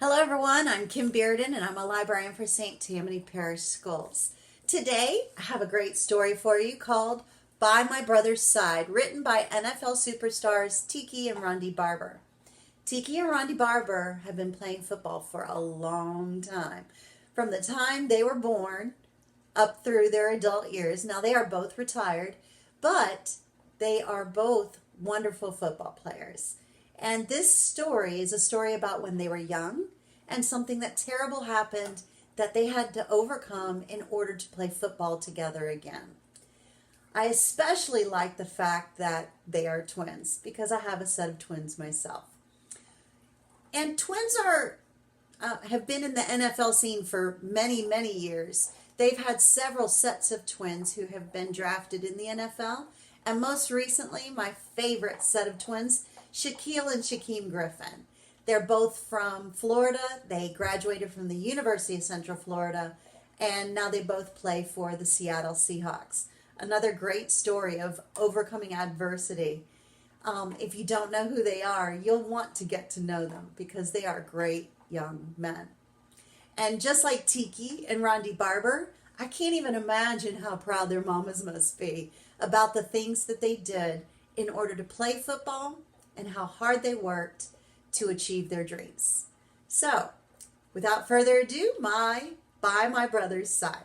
Hello everyone, I'm Kim Bearden and I'm a librarian for St. Tammany Parish Schools. Today I have a great story for you called By My Brother's Side, written by NFL superstars Tiki and Ronde Barbar. Tiki and Ronde Barbar have been playing football for a long time, from the time they were born up through their adult years. Now they are both retired, but they are both wonderful football players. And this story is a story about when they were young and something that terrible happened that they had to overcome in order to play football together again. I especially like the fact that they are twins because I have a set of twins myself. And twins have been in the NFL scene for many, many years. They've had several sets of twins who have been drafted in the NFL. And most recently, my favorite set of twins, Shaquille and Shaquem Griffin. They're both from Florida. They graduated from the University of Central Florida, and now they both play for the Seattle Seahawks. Another great story of overcoming adversity. If you don't know who they are, you'll want to get to know them because they are great young men. And just like Tiki and Ronde Barbar, I can't even imagine how proud their mamas must be about the things that they did in order to play football and how hard they worked to achieve their dreams. So, without further ado, By My Brother's Side.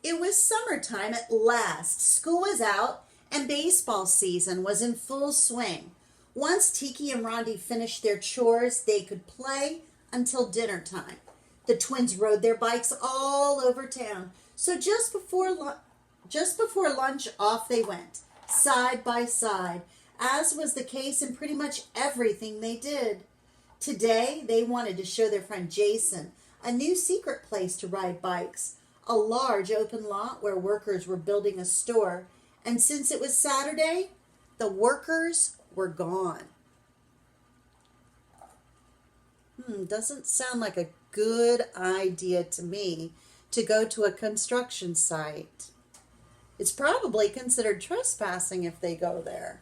It was summertime at last. School was out and baseball season was in full swing. Once Tiki and Ronde finished their chores, they could play until dinner time. The twins rode their bikes all over town. So just before lunch, off they went, side by side, as was the case in pretty much everything they did. Today, they wanted to show their friend Jason a new secret place to ride bikes, a large open lot where workers were building a store, and since it was Saturday, the workers were gone. Doesn't sound like a good idea to me to go to a construction site. It's probably considered trespassing if they go there.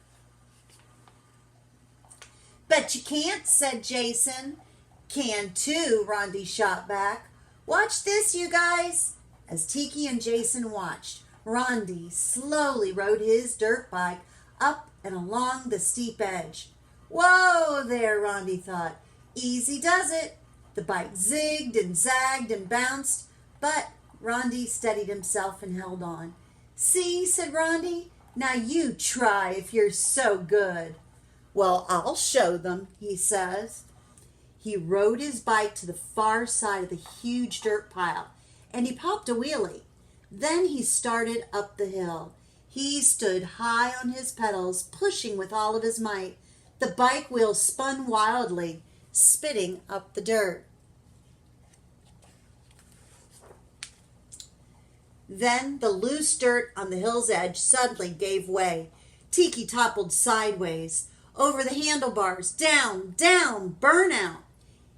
Bet you can't, said Jason. Can too, Ronde shot back. Watch this, you guys. As Tiki and Jason watched, Ronde slowly rode his dirt bike up and along the steep edge. Whoa there, Ronde thought. Easy does it. The bike zigged and zagged and bounced, but Ronde steadied himself and held on. See, said Ronde, now you try if you're so good. Well, I'll show them, he says. He rode his bike to the far side of the huge dirt pile, and he popped a wheelie. Then he started up the hill. He stood high on his pedals, pushing with all of his might. The bike wheel spun wildly, spitting up the dirt. Then the loose dirt on the hill's edge suddenly gave way. Tiki toppled sideways, over the handlebars, down, down, burnout.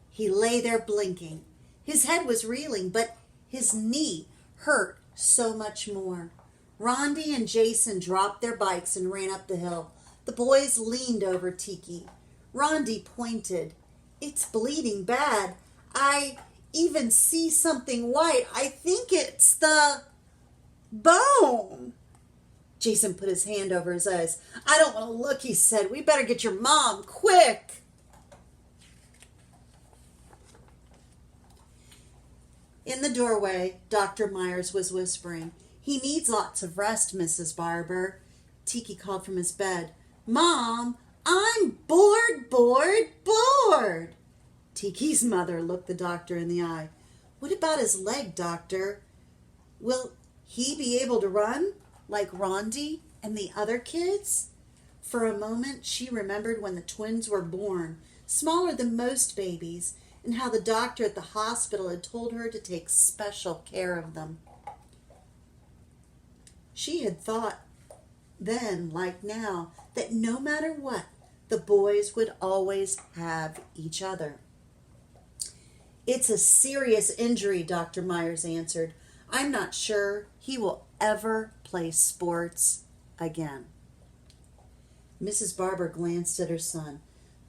He lay there blinking. His head was reeling, but his knee hurt so much more. Ronde and Jason dropped their bikes and ran up the hill. The boys leaned over Tiki. Ronde pointed. It's bleeding bad. I even see something white. I think it's the bone. Jason put his hand over his eyes. I don't want to look, he said. We better get your mom, quick. In the doorway, Dr. Myers was whispering. He needs lots of rest, Mrs. Barbar. Tiki called from his bed. Mom, I'm bored. Tiki's mother looked the doctor in the eye. What about his leg, doctor? Will he be able to run like Ronde and the other kids? For a moment, she remembered when the twins were born, smaller than most babies, and how the doctor at the hospital had told her to take special care of them. She had thought then, like now, that no matter what, the boys would always have each other. It's a serious injury, Dr. Myers answered. I'm not sure he will ever play sports again. Mrs. Barbar glanced at her son.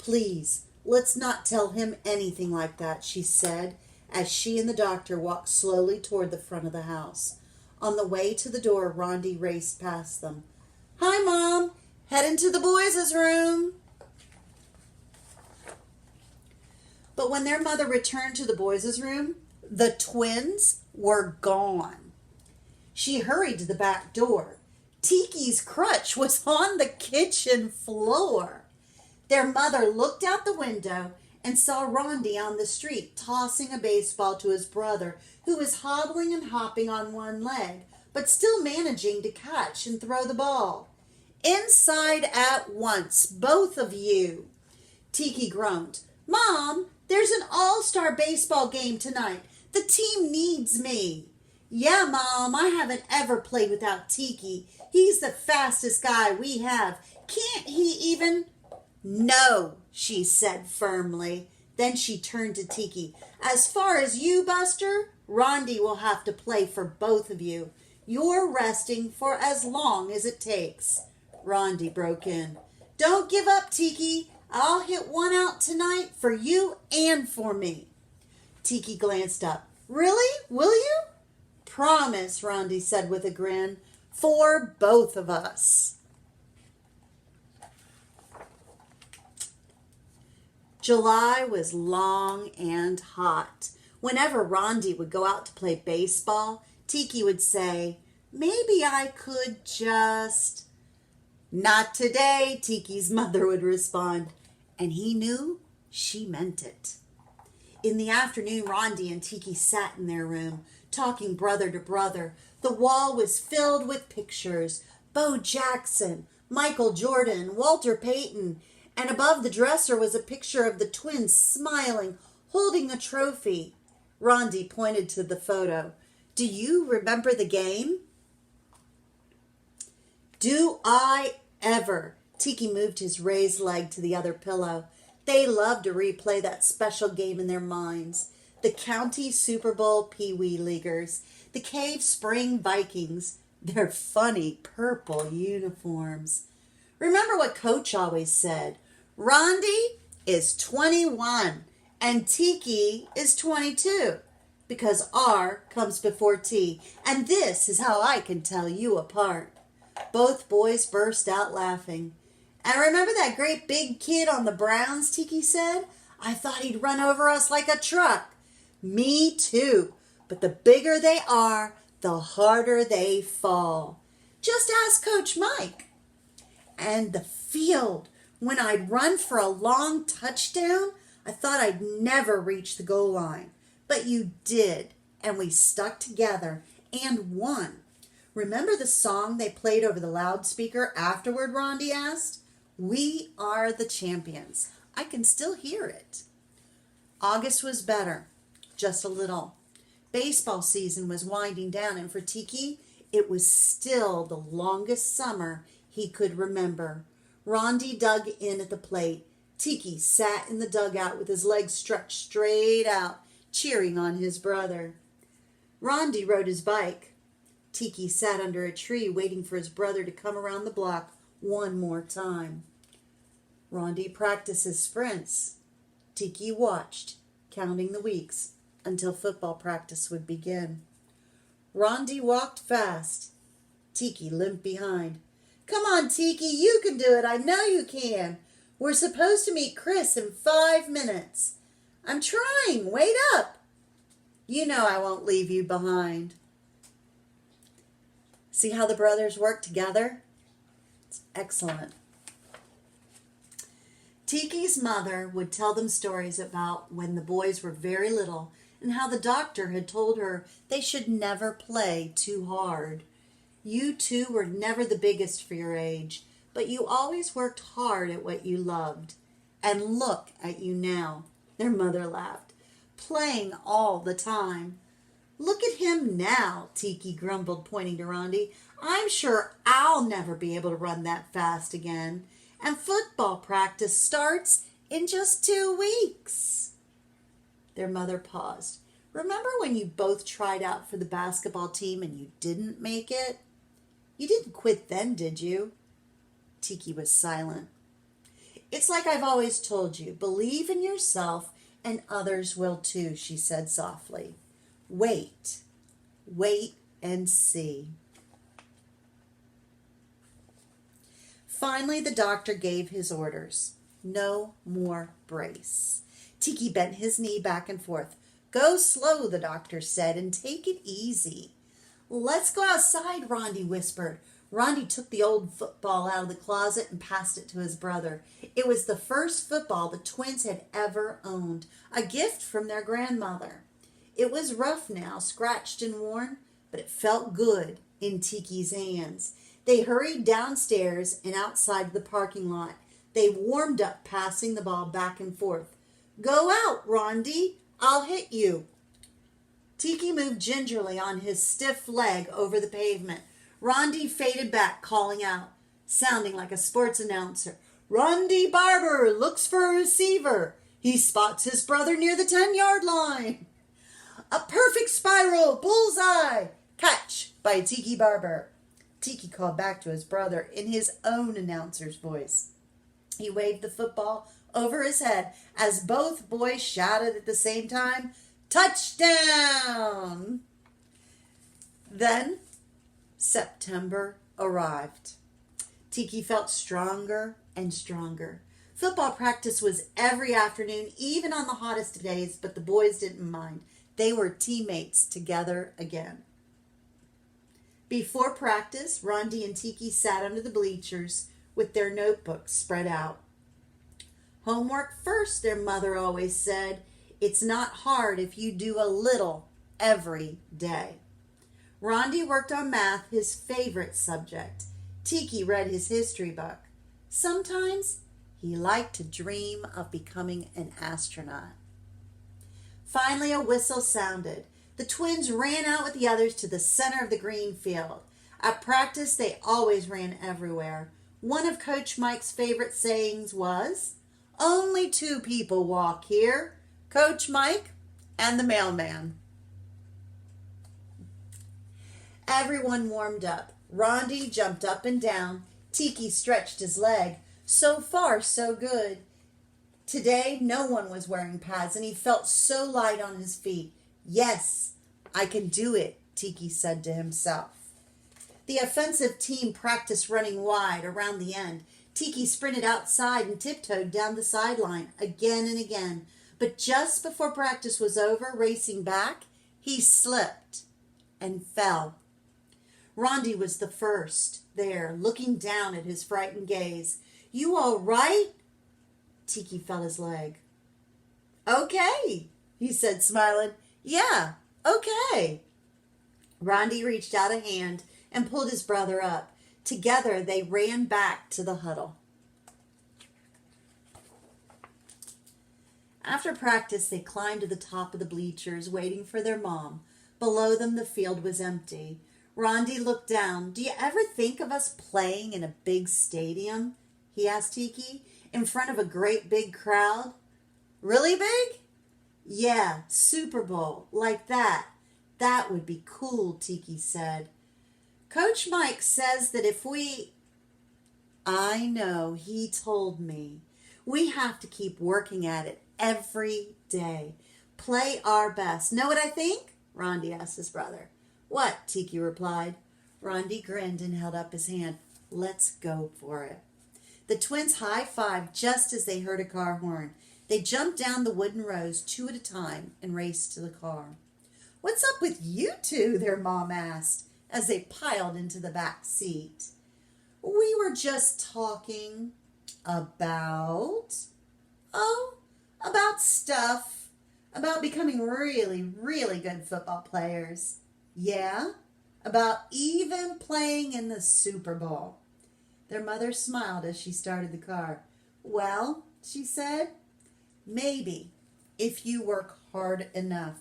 Please, let's not tell him anything like that, she said, as she and the doctor walked slowly toward the front of the house. On the way to the door, Ronde raced past them. Hi, Mom. Heading to the boys' room. But when their mother returned to the boys' room, the twins were gone. She hurried to the back door. Tiki's crutch was on the kitchen floor. Their mother looked out the window and saw Ronde on the street tossing a baseball to his brother, who was hobbling and hopping on one leg, but still managing to catch and throw the ball. Inside at once, both of you. Tiki groaned. Mom, there's an all-star baseball game tonight. The team needs me. Yeah, Mom, I haven't ever played without Tiki. He's the fastest guy we have. Can't he even... No, she said firmly. Then she turned to Tiki. As far as you, Buster, Ronde will have to play for both of you. You're resting for as long as it takes. Ronde broke in. Don't give up, Tiki. I'll hit one out tonight for you and for me. Tiki glanced up. Really? Will you? Promise, Ronde said with a grin. For both of us. July was long and hot. Whenever Ronde would go out to play baseball, Tiki would say, maybe I could just... Not today, Tiki's mother would respond, and he knew she meant it. In the afternoon, Ronde and Tiki sat in their room, talking brother to brother. The wall was filled with pictures. Bo Jackson, Michael Jordan, Walter Payton, and above the dresser was a picture of the twins smiling, holding a trophy. Ronde pointed to the photo. Do you remember the game? Do I ever? Tiki moved his raised leg to the other pillow. They loved to replay that special game in their minds. The County Super Bowl Pee-wee Leaguers, the Cave Spring Vikings, their funny purple uniforms. Remember what Coach always said, Ronde is 21 and Tiki is 22 because R comes before T, and this is how I can tell you apart. Both boys burst out laughing. And remember that great big kid on the Browns, Tiki said? I thought he'd run over us like a truck. Me too, but the bigger they are, the harder they fall. Just ask Coach Mike. And the field, when I'd run for a long touchdown, I thought I'd never reach the goal line. But you did, and we stuck together and won. Remember the song they played over the loudspeaker afterward, Ronde asked? We are the champions. I can still hear it. August was better, just a little. Baseball season was winding down, and for Tiki, it was still the longest summer he could remember. Ronde dug in at the plate. Tiki sat in the dugout with his legs stretched straight out, cheering on his brother. Ronde rode his bike. Tiki sat under a tree waiting for his brother to come around the block one more time. Ronde practiced his sprints. Tiki watched, counting the weeks until football practice would begin. Ronde walked fast. Tiki limped behind. Come on, Tiki, you can do it. I know you can. We're supposed to meet Chris in 5 minutes. I'm trying. Wait up. You know I won't leave you behind. See how the brothers work together? It's excellent. Tiki's mother would tell them stories about when the boys were very little and how the doctor had told her they should never play too hard. You two were never the biggest for your age, but you always worked hard at what you loved. And look at you now, their mother laughed, playing all the time. Look at him now, Tiki grumbled, pointing to Ronde. I'm sure I'll never be able to run that fast again. And football practice starts in just 2 weeks. Their mother paused. Remember when you both tried out for the basketball team and you didn't make it? You didn't quit then, did you? Tiki was silent. It's like I've always told you, believe in yourself and others will too, she said softly. Wait, wait and see. Finally, the doctor gave his orders. No more brace. Tiki bent his knee back and forth. Go slow, the doctor said, and take it easy. Let's go outside, Ronde whispered. Ronde took the old football out of the closet and passed it to his brother. It was the first football the twins had ever owned, a gift from their grandmother. It was rough now, scratched and worn, but it felt good in Tiki's hands. They hurried downstairs and outside the parking lot. They warmed up, passing the ball back and forth. Go out, Ronde. I'll hit you. Tiki moved gingerly on his stiff leg over the pavement. Ronde faded back, calling out, sounding like a sports announcer. Ronde Barbar looks for a receiver. He spots his brother near the 10-yard line. A perfect spiral, bullseye. Catch by Tiki Barbar. Tiki called back to his brother in his own announcer's voice. He waved the football over his head as both boys shouted at the same time, touchdown! Then September arrived. Tiki felt stronger and stronger. Football practice was every afternoon, even on the hottest days, but the boys didn't mind. They were teammates together again. Before practice, Ronde and Tiki sat under the bleachers with their notebooks spread out. Homework first, their mother always said. It's not hard if you do a little every day. Ronde worked on math, his favorite subject. Tiki read his history book. Sometimes he liked to dream of becoming an astronaut. Finally, a whistle sounded. The twins ran out with the others to the center of the green field. At practice, they always ran everywhere. One of Coach Mike's favorite sayings was, only two people walk here, Coach Mike and the mailman. Everyone warmed up. Ronde jumped up and down. Tiki stretched his leg. So far, so good. Today, no one was wearing pads, and he felt so light on his feet. Yes, I can do it, Tiki said to himself. The offensive team practiced running wide around the end. Tiki sprinted outside and tiptoed down the sideline again and again. But just before practice was over, racing back, he slipped and fell. Ronde was the first there, looking down at his frightened gaze. You all right? Tiki felt his leg. Okay, he said, smiling. Yeah, okay. Ronde reached out a hand and pulled his brother up. Together, they ran back to the huddle. After practice, they climbed to the top of the bleachers, waiting for their mom. Below them, the field was empty. Ronde looked down. Do you ever think of us playing in a big stadium? He asked Tiki. In front of a great big crowd? Really big? Yeah, Super Bowl, like that. That would be cool, Tiki said. Coach Mike says that if we... I know, he told me. We have to keep working at it every day. Play our best. Know what I think? Ronde asked his brother. What? Tiki replied. Ronde grinned and held up his hand. Let's go for it. The twins high-fived just as they heard a car horn. They jumped down the wooden rows 2 at a time and raced to the car. What's up with you two? Their mom asked as they piled into the back seat. We were just talking about... about stuff. About becoming really, really good football players. Yeah? About even playing in the Super Bowl. Their mother smiled as she started the car. Well, she said, maybe, if you work hard enough.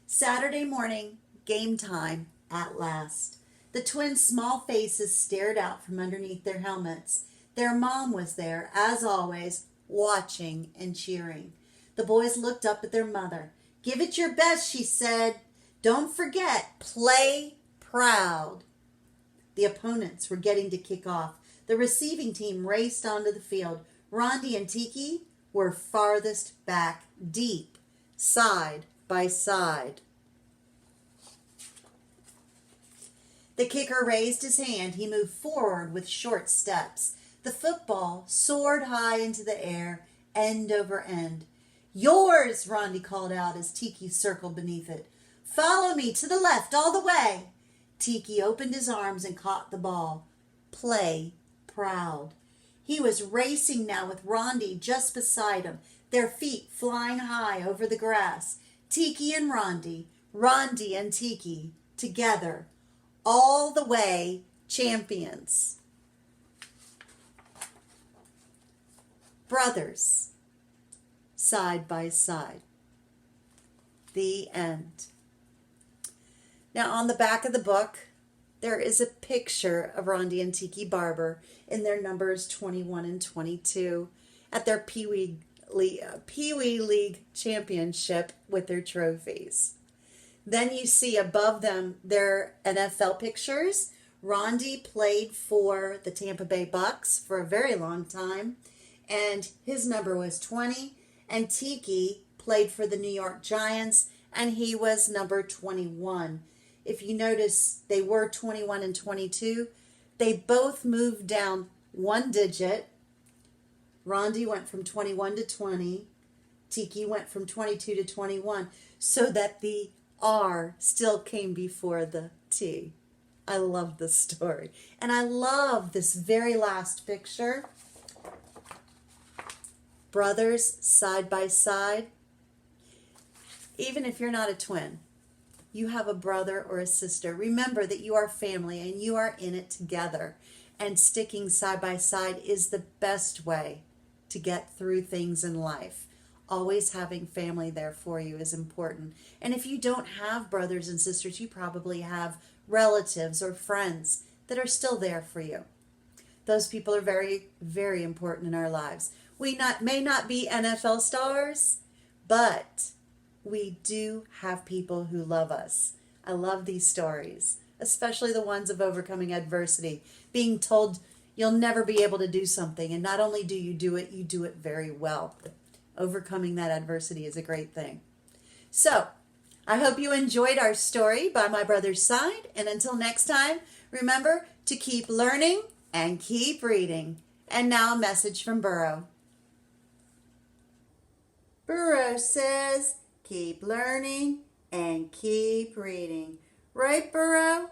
Saturday morning, game time at last. The twins' small faces stared out from underneath their helmets. Their mom was there, as always, watching and cheering. The boys looked up at their mother. Give it your best, she said. Don't forget, play proud. The opponents were getting to kick off. The The receiving team raced onto the field. Ronde and Tiki were farthest back, deep, side by side. The kicker raised his hand. He moved forward with short steps. The football soared high into the air, end over end. "Yours!" Ronde called out as Tiki circled beneath it. "Follow me to the left all the way." Tiki opened his arms and caught the ball. Play proud. He was racing now with Ronde just beside him, their feet flying high over the grass. Tiki and Ronde, Ronde and Tiki, together, all the way champions. Brothers, side by side. The end. Now on the back of the book, there is a picture of Ronde and Tiki Barbar in their numbers 21 and 22 at their Pee Wee League championship with their trophies. Then you see above them their NFL pictures. Ronde played for the Tampa Bay Bucks for a very long time, and his number was 20. And Tiki played for the New York Giants, and he was number 21. If you notice, they were 21 and 22. They both moved down one digit. Ronde went from 21 to 20. Tiki went from 22 to 21, so that the R still came before the T. I love this story. And I love this very last picture. Brothers side by side. Even if you're not a twin, you have a brother or a sister. Remember that you are family and you are in it together. And sticking side by side is the best way to get through things in life. Always having family there for you is important. And if you don't have brothers and sisters, you probably have relatives or friends that are still there for you. Those people are very, very important in our lives. We may not be NFL stars, but we do have people who love us. I love these stories, especially the ones of overcoming adversity, being told you'll never be able to do something, and not only do you do it very well. Overcoming that adversity is a great thing. So, I hope you enjoyed our story by my brother's side, and until next time, remember to keep learning and keep reading. And now a message from Burrow. Burrow says, keep learning and keep reading. Right, Burrow?